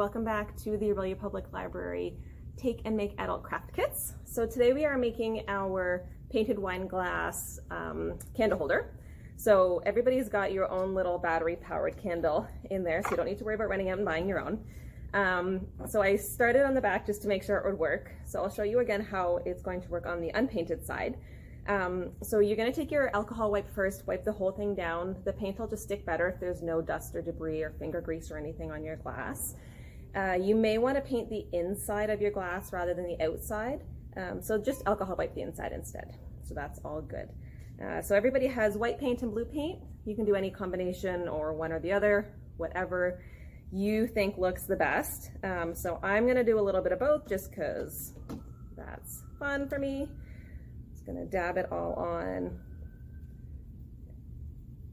welcome back to the Aurelia Public Library Take and Make Adult Craft Kits. So today we are making our painted wine glass candle holder. So everybody's got your own little battery powered candle in there, so you don't need to worry about running out and buying your own. So I started on the back just to make sure it would work. So I'll show you again how it's going to work on the unpainted side. So you're going to take your alcohol wipe first, wipe the whole thing down. The paint will just stick better if there's no dust or debris or finger grease or anything on your glass. You may want to paint the inside of your glass rather than the outside. So just alcohol wipe the inside instead. So that's all good. So everybody has white paint and blue paint. You can do any combination or one or the other, whatever you think looks the best. So I'm going to do a little bit of both just because that's fun for me. Gonna dab it all on,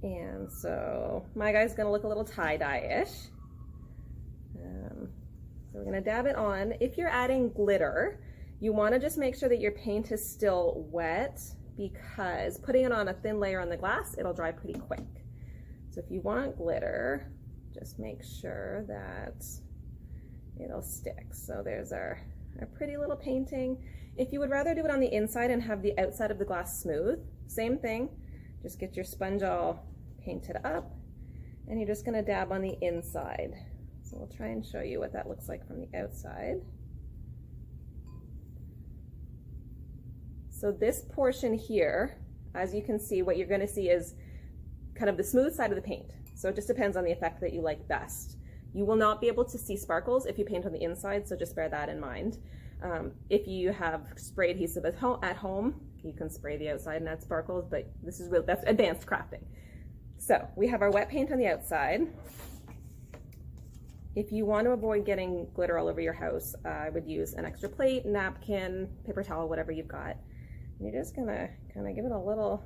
and so my guy's gonna look a little tie-dye-ish. So we're gonna dab it on. If you're adding glitter, you want to just make sure that your paint is still wet, because putting it on a thin layer on the glass, it'll dry pretty quick. So if you want glitter, just make sure that it'll stick. So there's our pretty little painting. If you would rather do it on the inside and have the outside of the glass smooth, same thing. Just get your sponge all painted up, and you're just gonna dab on the inside. So we'll try and show you what that looks like from the outside. So this portion here, as you can see, what you're gonna see is kind of the smooth side of the paint. So it just depends on the effect that you like best. You will not be able to see sparkles if you paint on the inside, so just bear that in mind. If you have spray adhesive at home, you can spray the outside and add sparkles, but this is that's advanced crafting. So we have our wet paint on the outside. If you want to avoid getting glitter all over your house, I would use an extra plate, napkin, paper towel, whatever you've got. And you're just gonna kind of give it a little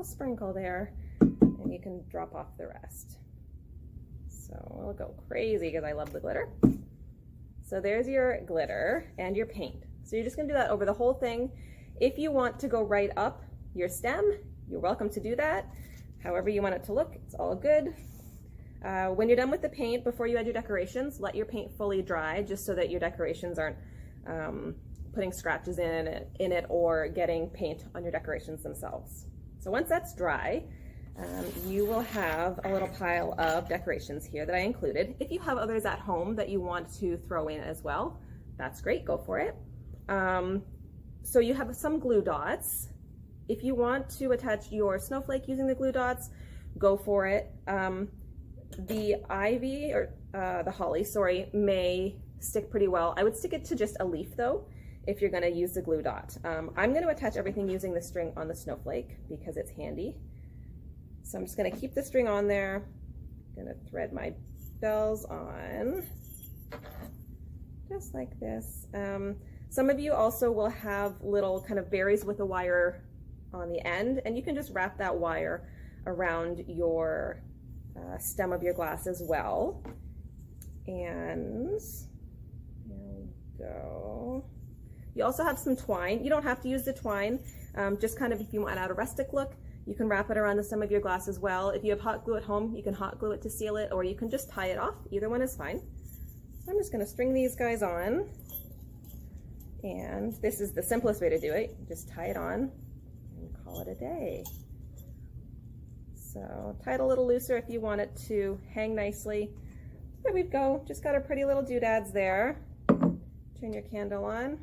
sprinkle there, and you can drop off the rest. So we'll go crazy because I love the glitter. So there's your glitter and your paint. So you're just gonna do that over the whole thing. If you want to go right up your stem, you're welcome to do that. However you want it to look, it's all good. When you're done with the paint, before you add your decorations, let your paint fully dry, just so that your decorations aren't putting scratches in it or getting paint on your decorations themselves. So once that's dry, you will have a little pile of decorations here that I included. If you have others at home that you want to throw in as well, that's great, go for it. So you have some glue dots. If you want to attach your snowflake using the glue dots, go for it. The ivy, or the holly, sorry, may stick pretty well. I would stick it to just a leaf though, if you're gonna use the glue dot. I'm gonna attach everything using the string on the snowflake because it's handy. So I'm just gonna keep the string on there. I'm gonna thread my bells on, just like this. Some of you also will have little kind of berries with a wire on the end, and you can just wrap that wire around your stem of your glass as well. And there we go. You also have some twine. You don't have to use the twine, just kind of if you want to add a rustic look. You can wrap it around the stem of your glass as well. If you have hot glue at home, you can hot glue it to seal it, or you can just tie it off. Either one is fine. So I'm just gonna string these guys on. And this is the simplest way to do it. Just tie it on and call it a day. So tie it a little looser if you want it to hang nicely. There we go, just got our pretty little doodads there. Turn your candle on,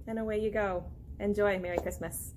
and away you go. Enjoy, Merry Christmas.